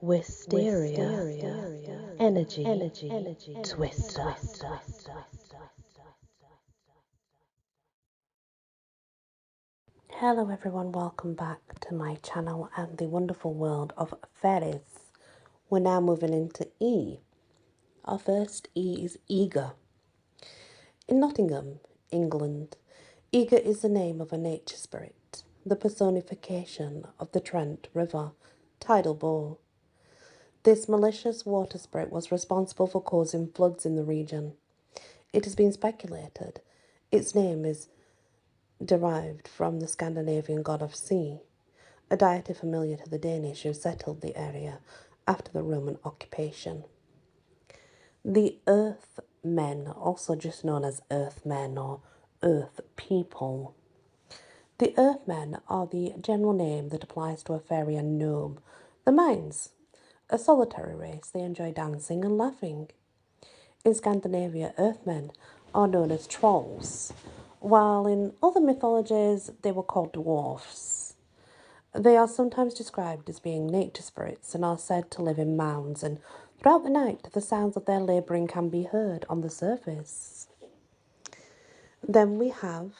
Wysteria, energy, twister. Hello everyone, welcome back to my channel and the wonderful world of fairies. We're now moving into E. Our first E is eager. In Nottingham, England, Eager is the name of a nature spirit, the personification of the Trent River tidal bore. This malicious water spirit was responsible for causing floods in the region. It has been speculated its name is derived from the Scandinavian god of sea, a deity familiar to the Danish who settled the area after the Roman occupation. The Earth Men, also just known as Earthmen or Earth People. The Earthmen are the general name that applies to a fairy and gnome, the Mines. A solitary race, they enjoy dancing and laughing. In Scandinavia, Earthmen are known as trolls, while in other mythologies they were called dwarfs. They are sometimes described as being nature spirits and are said to live in mounds, and throughout the night the sounds of their labouring can be heard on the surface. Then we have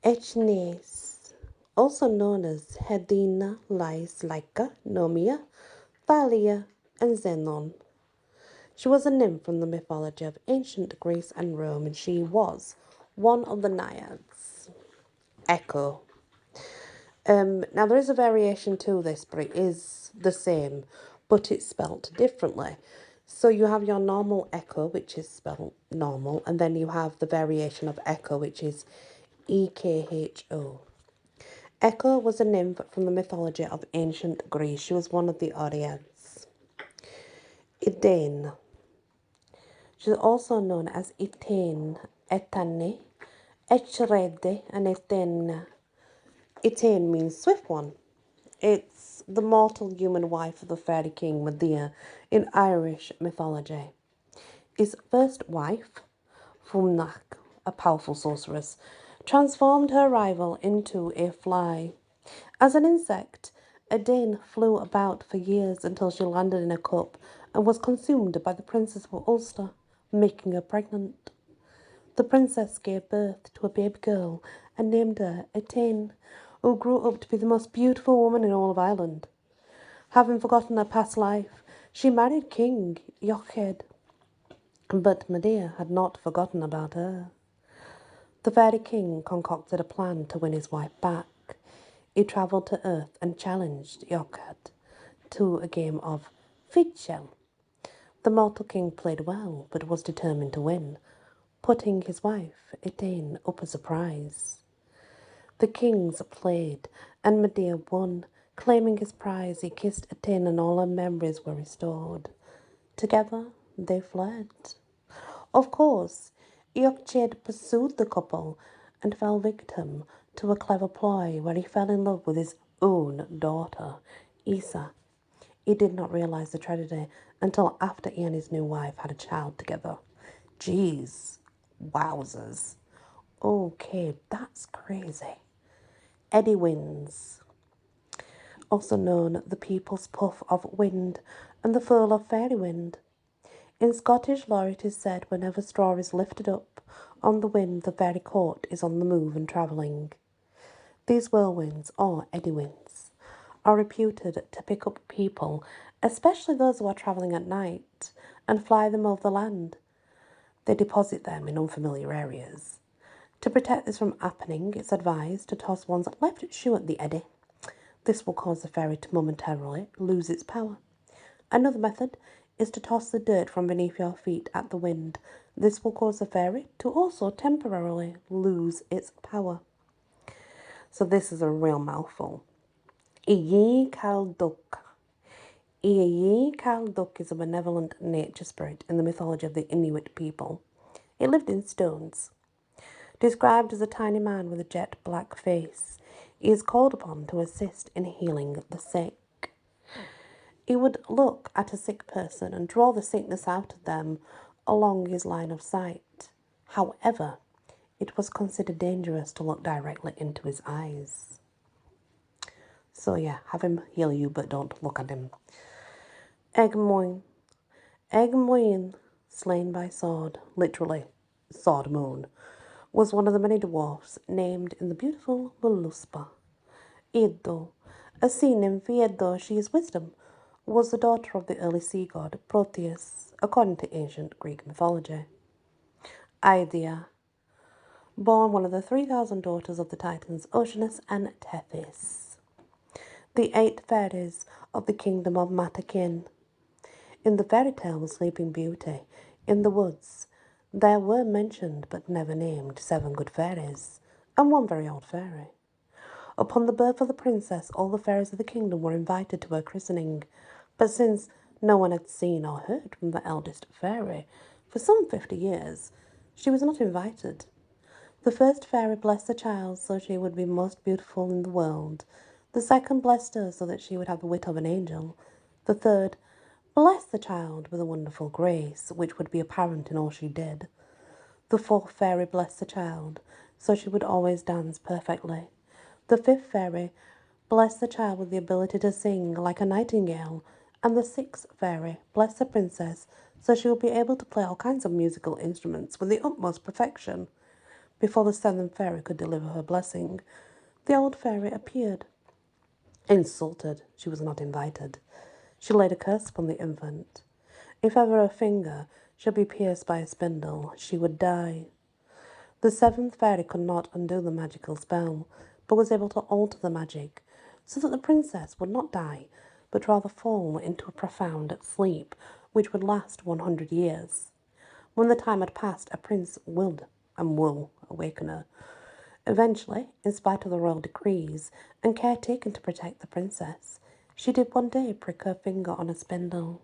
Echnes, also known as Hedina, Lais, Laika, Nomia, Thalia, and Xenon. She was a nymph from the mythology of ancient Greece and Rome, and she was one of the naiads. Echo. Now there is a variation to this, but it is the same, but it's spelt differently. So you have your normal echo, which is spelled normal, and then you have the variation of echo, which is EKHO. Echo was a nymph from the mythology of ancient Greece. She was one of the Oreads. Idane. She's also known as Itane, Etane, Echrede, and Etena. Itane means swift one. It's the mortal human wife of the fairy king Medea in Irish mythology. His first wife, Fumnach, a powerful sorceress, transformed her rival into a fly. As an insect, Edane flew about for years until she landed in a cup and was consumed by the Princess of Ulster, making her pregnant. The princess gave birth to a baby girl and named her Etane, who grew up to be the most beautiful woman in all of Ireland. Having forgotten her past life, she married King Jochid, but Medea had not forgotten about her. The fairy king concocted a plan to win his wife back. He travelled to Earth and challenged Jochid to a game of Fidgel. The mortal king played well, but was determined to win, putting his wife, Edane, up as a prize. The kings played, and Medea won. Claiming his prize, he kissed Edane and all her memories were restored. Together, they fled. Of course, Jochid pursued the couple and fell victim to a clever ploy where he fell in love with his own daughter, Isa. He did not realise the tragedy until after he and his new wife had a child together. Jeez, wowzers. Okay, that's crazy. Eddy winds, also known the people's puff of wind and the foal of fairy wind. In Scottish lore it is said whenever straw is lifted up on the wind, the fairy court is on the move and travelling. These whirlwinds, or eddy winds, are reputed to pick up people, especially those who are travelling at night, and fly them over the land. They deposit them in unfamiliar areas. To protect this from happening, it's advised to toss one's left shoe at the eddy. This will cause the fairy to momentarily lose its power. Another method is to toss the dirt from beneath your feet at the wind. This will cause the fairy to also temporarily lose its power. So this is a real mouthful. Iyi Kalduk. Iyi Kalduk is a benevolent nature spirit in the mythology of the Inuit people. It lived in stones. Described as a tiny man with a jet black face, he is called upon to assist in healing the sick. He would look at a sick person and draw the sickness out of them along his line of sight. However, it was considered dangerous to look directly into his eyes. So yeah, have him heal you, but don't look at him. Egmoin. Egmoin, slain by sword, literally, sword moon, was one of the many dwarfs named in the beautiful Voluspa. Edo, a sea nymph, Edo, she is wisdom, was the daughter of the early sea god Proteus, according to ancient Greek mythology. Idea, born one of the 3,000 daughters of the Titans Oceanus and Tethys, the 8 fairies of the kingdom of Matakin. In the fairy tale Sleeping Beauty, in the woods, there were mentioned but never named 7 good fairies, and 1 very old fairy. Upon the birth of the princess, all the fairies of the kingdom were invited to her christening, but since no one had seen or heard from the eldest fairy for some 50 years, she was not invited. The first fairy blessed the child so she would be most beautiful in the world. The second blessed her so that she would have the wit of an angel. The third blessed the child with a wonderful grace, which would be apparent in all she did. The fourth fairy blessed the child so she would always dance perfectly. The fifth fairy blessed the child with the ability to sing like a nightingale, and the sixth fairy blessed the princess so she would be able to play all kinds of musical instruments with the utmost perfection. Before the 7th fairy could deliver her blessing, the old fairy appeared. Insulted, she was not invited. She laid a curse upon the infant. If ever her finger should be pierced by a spindle, she would die. The 7th fairy could not undo the magical spell, but was able to alter the magic, so that the princess would not die, but rather fall into a profound sleep, which would last 100 years. When the time had passed, a prince would and will awaken her. Eventually, in spite of the royal decrees and care taken to protect the princess, she did one day prick her finger on a spindle.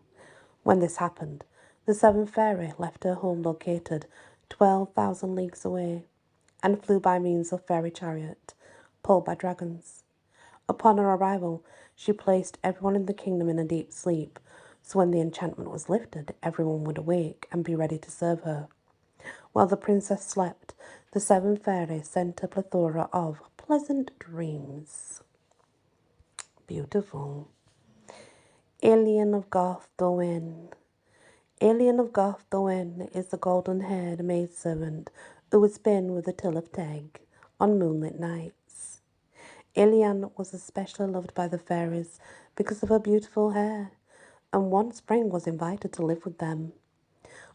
When this happened, the 7th fairy left her home located 12,000 leagues away and flew by means of fairy chariot, pulled by dragons. Upon her arrival, she placed everyone in the kingdom in a deep sleep, so when the enchantment was lifted, everyone would awake and be ready to serve her. While the princess slept, the 7th fairy sent a plethora of pleasant dreams. Beautiful. Alien of Garth Dowen. Alien of Garth Dowen is the golden-haired maidservant who would spin with the Till of Teg on moonlit nights. Elian was especially loved by the fairies because of her beautiful hair, and one spring was invited to live with them.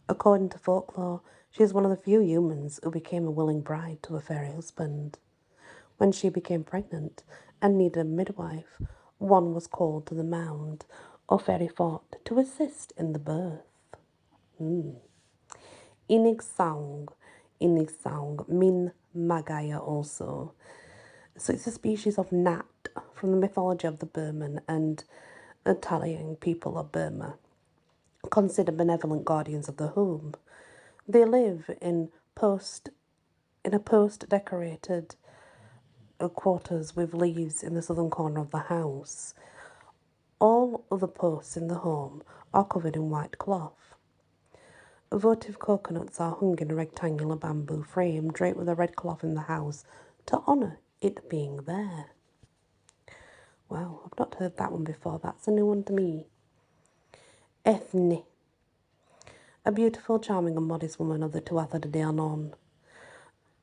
According to folklore, she is one of the few humans who became a willing bride to a fairy husband. When she became pregnant and needed a midwife, one was called to the mound or fairy fort to assist in the birth. Inigsang. Inigsang mean Magaya also. So it's a species of gnat from the mythology of the Burman and Italian people of Burma, considered benevolent guardians of the home. They live in a post decorated quarters with leaves in the southern corner of the house. All other posts in the home are covered in white cloth. Votive coconuts are hung in a rectangular bamboo frame draped with a red cloth in the house to honour it being there. Wow, I've not heard that one before. That's a new one to me. Ethne. A beautiful, charming and modest woman of the Tuatha De Danann.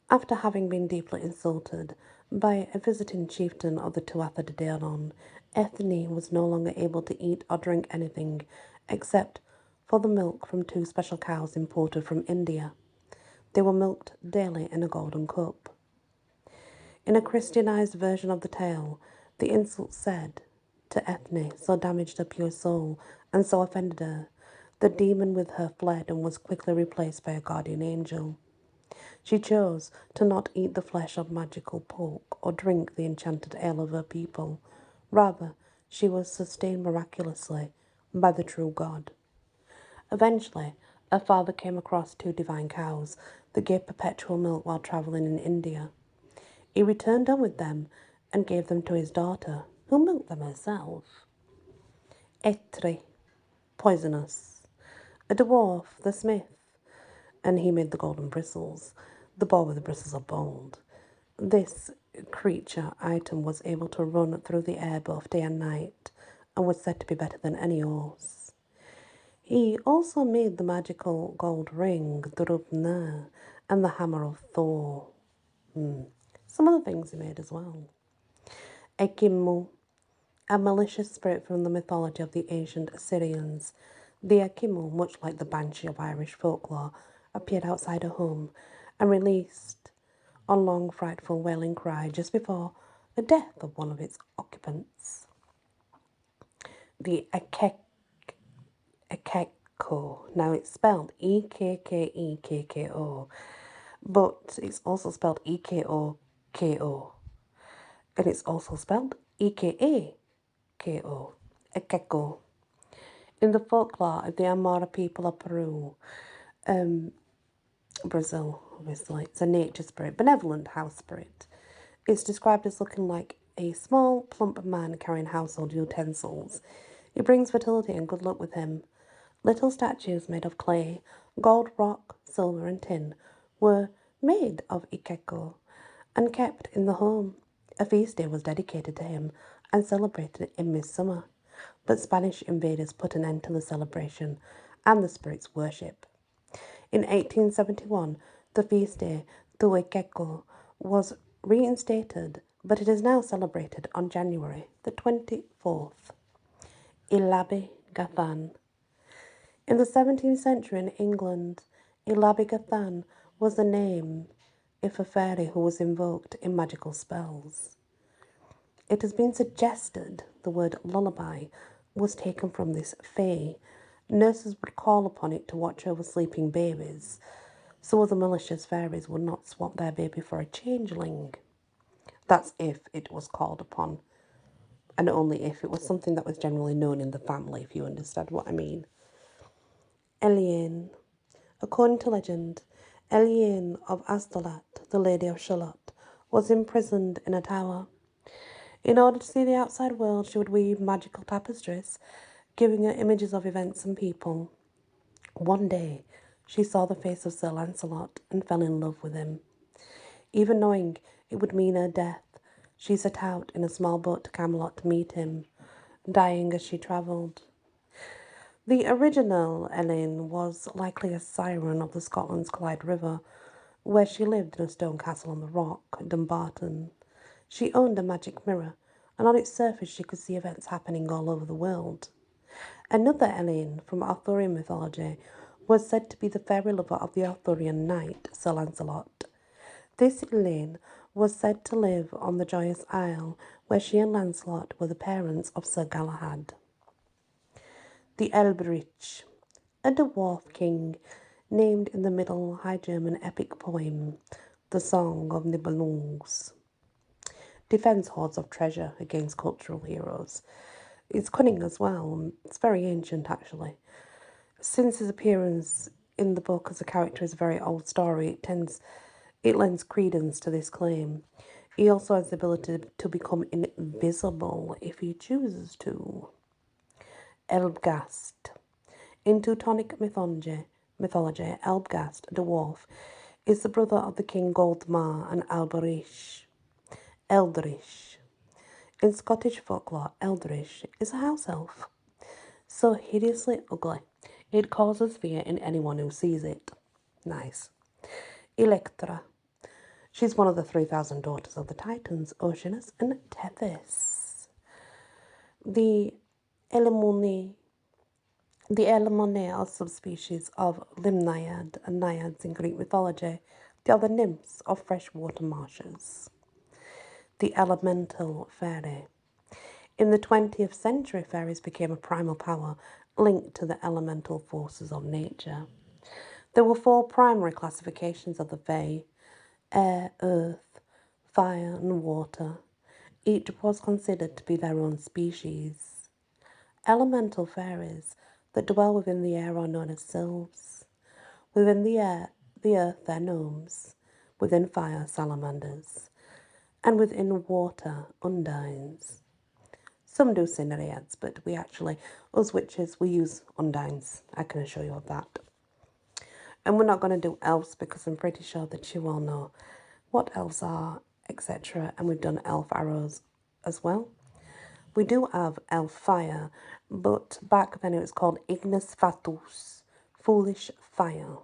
After having been deeply insulted by a visiting chieftain of the Tuatha De Danann, Ethne was no longer able to eat or drink anything except for the milk from 2 special cows imported from India. They were milked daily in a golden cup. In a Christianized version of the tale, the insult said to Ethne so damaged her pure soul and so offended her. The demon with her fled and was quickly replaced by a guardian angel. She chose to not eat the flesh of magical pork or drink the enchanted ale of her people. Rather, she was sustained miraculously by the true God. Eventually, her father came across 2 divine cows that gave perpetual milk while travelling in India. He returned home with them and gave them to his daughter, who milked them herself. Etri, poisonous. A dwarf, the smith, and he made the golden bristles. The boar with the bristles of gold. This creature item was able to run through the air both day and night and was said to be better than any horse. He also made the magical gold ring, Drupnir, and the hammer of Thor. Some other things he made as well. Ekimu, a malicious spirit from the mythology of the ancient Assyrians. The Ekimu, much like the Banshee of Irish folklore, appeared outside a home and released a long, frightful wailing cry just before the death of one of its occupants. The Ekeko, now it's spelled Ekkekko, but it's also spelled Ekoko, and it's also spelled Ekako, Ekeko. In the folklore of the Amora people of Peru, Brazil, obviously, it's a nature spirit, benevolent house spirit. It's described as looking like a small, plump man carrying household utensils. He brings fertility and good luck with him. Little statues made of clay, gold, rock, silver, and tin were made of Ikeko and kept in the home. A feast day was dedicated to him and celebrated in midsummer, but Spanish invaders put an end to the celebration and the spirit's worship. In 1871, the feast day, Tuekeko, was reinstated, but it is now celebrated on January the 24th. Ilabi Gathan. In the 17th century in England, Ilabi Gathan was the name of a fairy who was invoked in magical spells. It has been suggested the word lullaby was taken from this fae. Nurses would call upon it to watch over sleeping babies, so other malicious fairies would not swap their baby for a changeling. That's if it was called upon, and only if it was something that was generally known in the family, if you understand what I mean. Eliane. According to legend, Eliane of Astolat, the Lady of Shalott, was imprisoned in a tower. In order to see the outside world, she would weave magical tapestries, giving her images of events and people. One day, she saw the face of Sir Lancelot and fell in love with him. Even knowing it would mean her death, she set out in a small boat to Camelot to meet him, dying as she travelled. The original Elaine was likely a siren of the Scotland's Clyde River, where she lived in a stone castle on the rock, Dumbarton. She owned a magic mirror, and on its surface she could see events happening all over the world. Another Elaine from Arthurian mythology was said to be the fairy lover of the Arthurian knight, Sir Lancelot. This Elaine was said to live on the Joyous Isle, where she and Lancelot were the parents of Sir Galahad. The Elbrich, a dwarf king named in the Middle High German epic poem, The Song of Nibelungs, defends hoards of treasure against cultural heroes. It's cunning as well. It's very ancient, actually. Since his appearance in the book as a character is a very old story, it lends credence to this claim. He also has the ability to become invisible if he chooses to. Elbgast. In Teutonic mythology, Elbgast, a dwarf, is the brother of the king Goldmar and Eldritch. In Scottish folklore, Eldritch is a house elf, so hideously ugly it causes fear in anyone who sees it. Nice. Electra. She's one of the 3,000 daughters of the Titans, Oceanus and Tethys. The Elemone are subspecies of Limnaiad and Naiads in Greek mythology. They are the nymphs of freshwater marshes. The elemental fairy. In the 20th century, fairies became a primal power linked to the elemental forces of nature. There were 4 primary classifications of the fae: air, earth, fire, and water. Each was considered to be their own species. Elemental fairies that dwell within the air are known as sylphs. Within the earth, they're gnomes. Within fire, salamanders. And within water, undines. Some do say nereids, but us witches, we use undines. I can assure you of that. And we're not going to do elves because I'm pretty sure that you all know what elves are etc. And we've done elf arrows as well. We do have elf fire, but back then it was called ignis fatuus, foolish fire.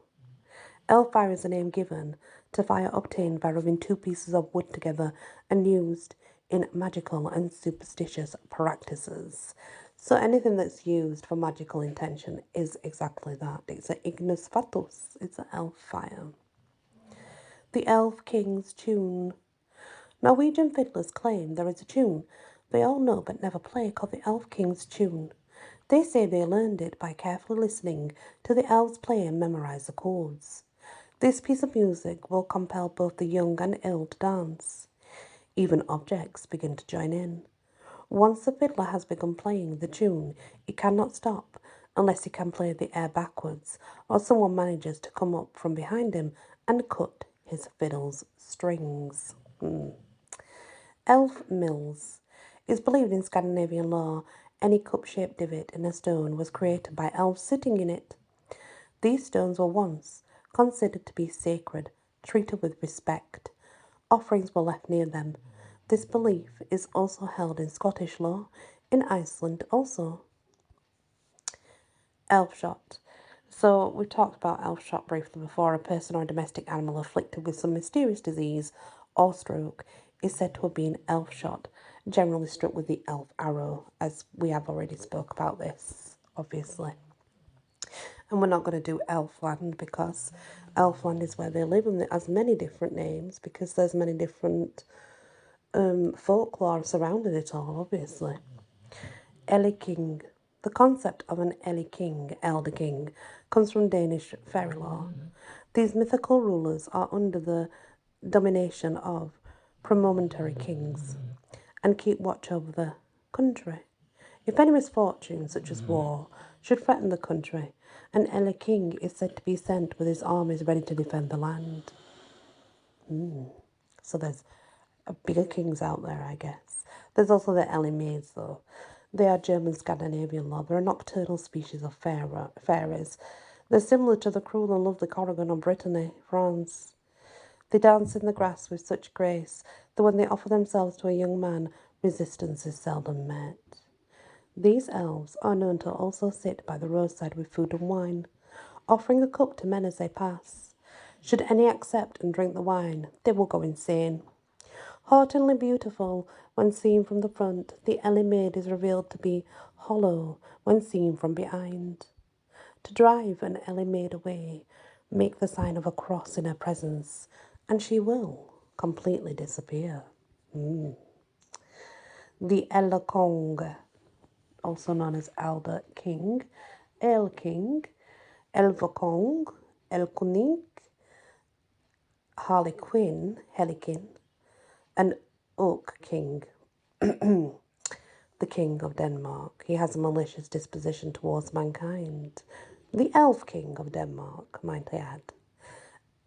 Elf fire is a name given to fire obtained by rubbing two pieces of wood together and used in magical and superstitious practices. So anything that's used for magical intention is exactly that. It's an ignis fatuus. It's an elf fire. The Elf King's Tune. Norwegian fiddlers claim there is a tune they all know but never play called the Elf King's Tune. They say they learned it by carefully listening to the elves play and memorize the chords. This piece of music will compel both the young and old to dance. Even objects begin to join in. Once the fiddler has begun playing the tune, he cannot stop unless he can play the air backwards, or someone manages to come up from behind him and cut his fiddle's strings. Elf mills. Is believed in Scandinavian lore, any cup-shaped divot in a stone was created by elves sitting in it. These stones were once considered to be sacred, treated with respect. Offerings were left near them. This belief is also held in Scottish lore, in Iceland also. Elf shot. So we've talked about elf shot briefly before. A person or domestic animal afflicted with some mysterious disease or stroke is said to have been elf shot, generally struck with the elf arrow, as we have already spoke about this, obviously. And we're not going to do Elfland because Elfland is where they live and it has many different names because there's many different folklore surrounding it all, obviously. Ellie King. The concept of an Ellie King, Elder King, comes from Danish fairy lore. These mythical rulers are under the domination of promontory kings and keep watch over the country. If any misfortune, such as war, should threaten the country, an Ellie King is said to be sent with his armies ready to defend the land. So there's bigger kings out there, I guess. There's also the Ellie Maids, though. They are German Scandinavian lore. They're a nocturnal species of fairies. They're similar to the cruel and lovely Corrigan of Brittany, France. They dance in the grass with such grace that when they offer themselves to a young man, resistance is seldom met. These elves are known to also sit by the roadside with food and wine, offering a cup to men as they pass. Should any accept and drink the wine, they will go insane. Hauntingly beautiful when seen from the front, the Ellie Maid is revealed to be hollow when seen from behind. To drive an Ellie Maid away, make the sign of a cross in her presence, and she will completely disappear. The Elkong, also known as Elder King, El King, Elvokong, Elkunik, Harlequin, Helikin, and Oak King, the King of Denmark. He has a malicious disposition towards mankind. The Elf King of Denmark, might I add.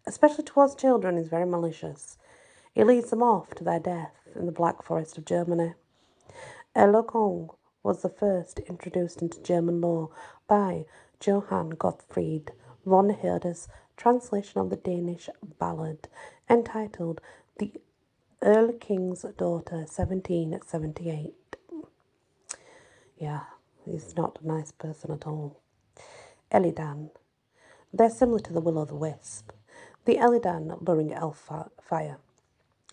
Especially towards children, is very malicious. He leads them off to their death in the Black Forest of Germany. Elokong was the first introduced into German law by Johann Gottfried von Herder's translation of the Danish ballad entitled The Earl King's Daughter, 1778. Yeah, he's not a nice person at all. Elidan. They're similar to the will-o'-the-wisp. The Elidan, luring elf fire,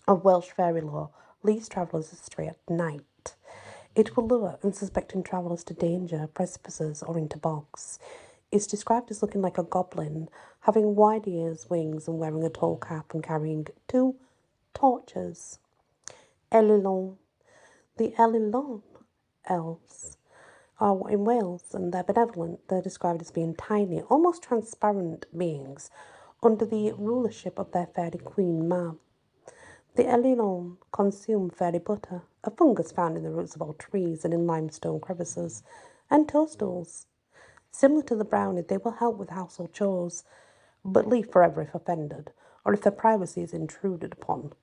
of Welsh fairy lore, leads travellers astray at night. It will lure unsuspecting travellers to danger, precipices, or into bogs. It's described as looking like a goblin, having wide ears, wings, and wearing a tall cap and carrying 2 torches. Elilon. The Elilon elves are in Wales and they're benevolent. They're described as being tiny, almost transparent beings under the rulership of their fairy queen Mab. The Elilon consume fairy butter, a fungus found in the roots of all trees and in limestone crevices, and toadstools. Similar to the brownie, they will help with household chores, but leave forever if offended, or if their privacy is intruded upon.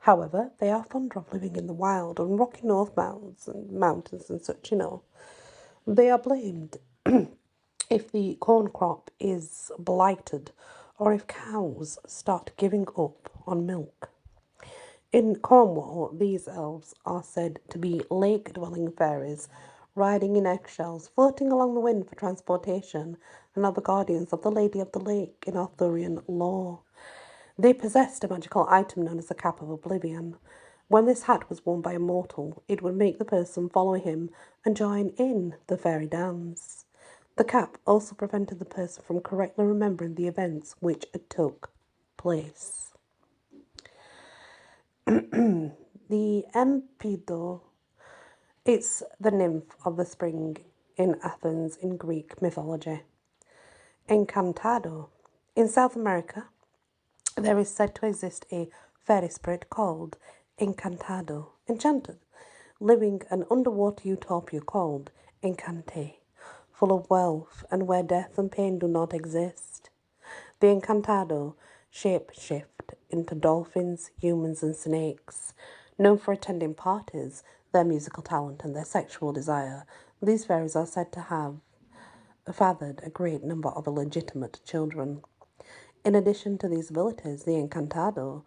However, they are fond of living in the wild on rocky north mountains and such, They are blamed if the corn crop is blighted or if cows start giving up on milk. In Cornwall, these elves are said to be lake-dwelling fairies, riding in eggshells, floating along the wind for transportation, and are the guardians of the Lady of the Lake in Arthurian lore. They possessed a magical item known as the Cap of Oblivion. When this hat was worn by a mortal, it would make the person follow him and join in the fairy dance. The cap also prevented the person from correctly remembering the events which took place. The Empido, it's the nymph of the spring in Athens in Greek mythology. Encantado. In South America, there is said to exist a fairy spirit called Encantado, enchanted, living an underwater utopia called Encante, full of wealth and where death and pain do not exist. The Encantado shape-shift into dolphins, humans, and snakes. Known for attending parties, their musical talent, and their sexual desire, these fairies are said to have fathered a great number of illegitimate children. In addition to these abilities, the Encantado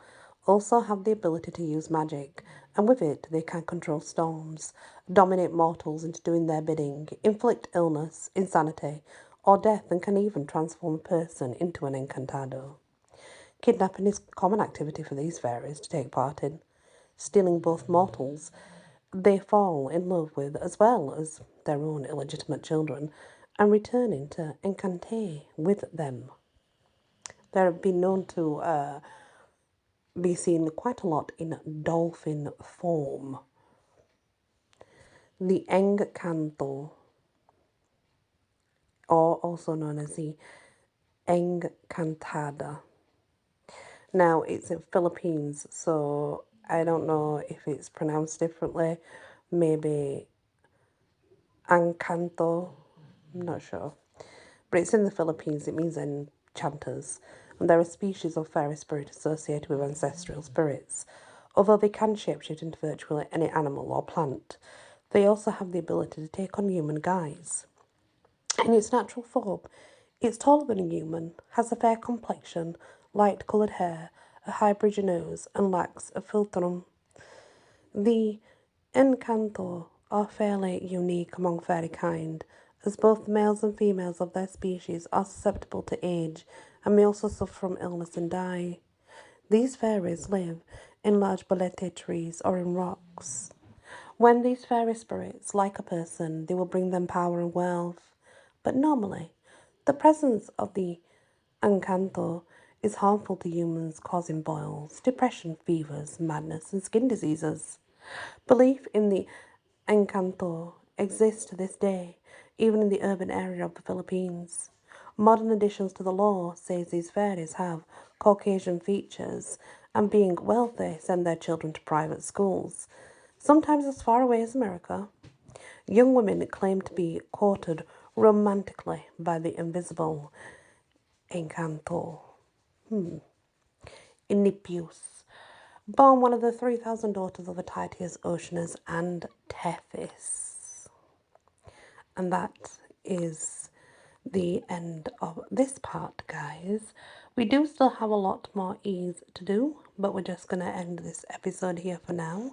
also have the ability to use magic, and with it they can control storms, dominate mortals into doing their bidding, inflict illness, insanity, or death, and can even transform a person into an Encantado. Kidnapping is a common activity for these fairies to take part in, stealing both mortals they fall in love with as well as their own illegitimate children, and returning to Encante with them. They have been known to be seen quite a lot in dolphin form. The Encanto, or also known as the Encantada. Now, it's in Philippines, so I don't know if it's pronounced differently. Maybe Encanto, I'm not sure. But it's in the Philippines, it means enchanters. And they're a species of fairy spirit associated with ancestral spirits. Although they can shapeshift into virtually any animal or plant, they also have the ability to take on human guise. In its natural form, it's taller than a human, has a fair complexion, light-coloured hair, a high-bridge nose, and lacks a philtrum. The Encanto are fairly unique among fairy kind, as both the males and females of their species are susceptible to age and may also suffer from illness and die. These fairies live in large bolete trees or in rocks. When these fairy spirits like a person, they will bring them power and wealth. But normally, the presence of the Encanto is harmful to humans, causing boils, depression, fevers, madness, and skin diseases. Belief in the Encanto exists to this day, even in the urban area of the Philippines. Modern additions to the law says these fairies have Caucasian features and being wealthy send their children to private schools, sometimes as far away as America. Young women claim to be courted romantically by the invisible Encanto. Inipius, born one of the 3,000 daughters of the Tityrs, Oceanus, and Tethys. And that is the end of this part, guys. We do still have a lot more E's to do, but we're just going to end this episode here for now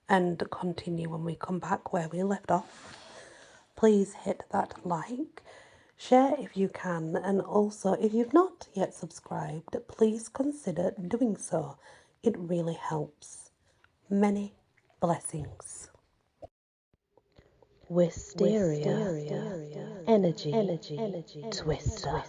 and continue when we come back where we left off. Please hit that like, share if you can, and also if you've not yet subscribed, please consider doing so. It really helps. Many blessings. Wysteria, energy, twister.